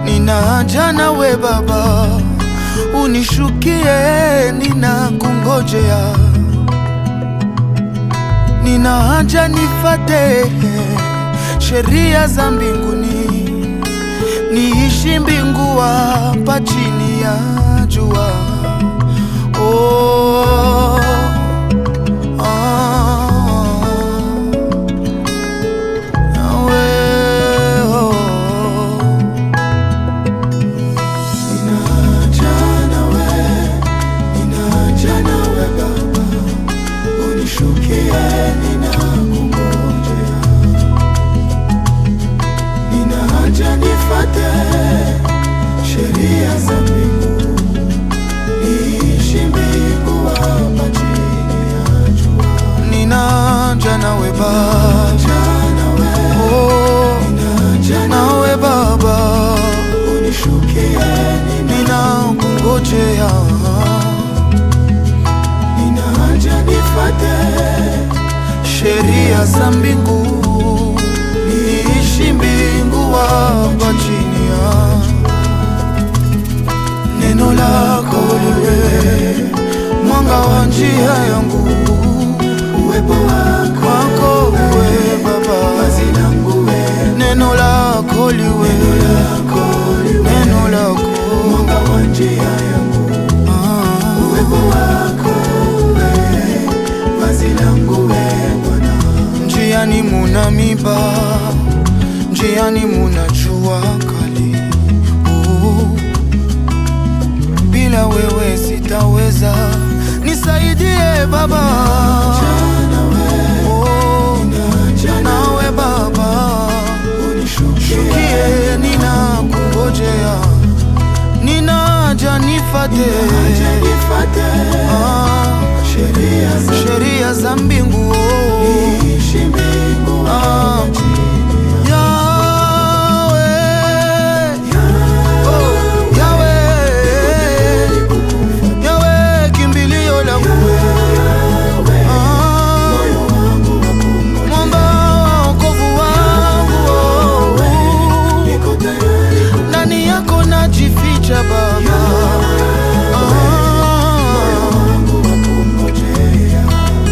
ninaja nawe Baba, unishukie, ninakungojea. Ninaja nifate sheria za mbinguni, niishi mbingu hapa chini ya jua. Oh, sheria za mbingu, niishi mbingu hapa chini ya jua. Ninaja nawe Baba, oh, nawe Baba, unishukie, ninakungojea. Ninaja nifate sheria za mbingu, niishi mbingu hapa chini ya neno lako liwe mwanga wa njia yangu, uwepo wako uwe Baba, vazi langu wewe. Neno lako liwe, neno lako mwanga wa njia yangu, uwepo wako uwe vazi langu wewe Bwana. Njiani muna miba, njiani muna jua kali, bila wewe sitaweza, nisaidie Baba. Oh, nawe Baba, unishukie, ninakungojea. Ninaja nifate sheria za mbingu, niishi mbingu hapa chini ya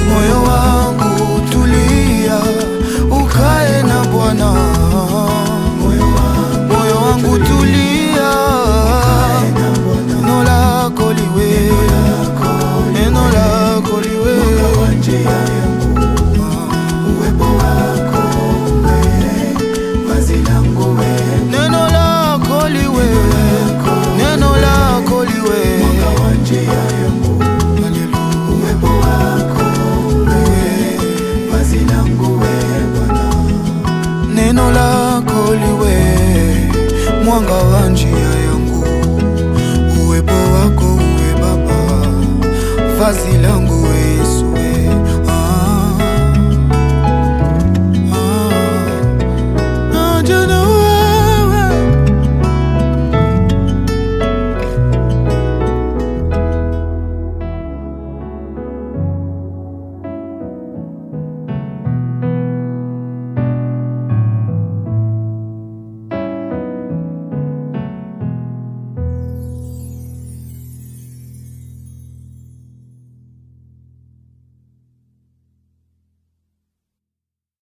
moyo wangu tulia, ukae na Bwana. Moyo wangu tulia, neno lako liwe, neno lako liwe, uwepo wako uwe vazi langu wewe. Neno lako liwe, neno lako liwe, mwanga wa njia yangu. Uwepo wako uwe vazi langu wewe Bwana. Neno lako liwe mwanga wa njia yangu, uwepo wako uwe Baba, vazi langu wewe.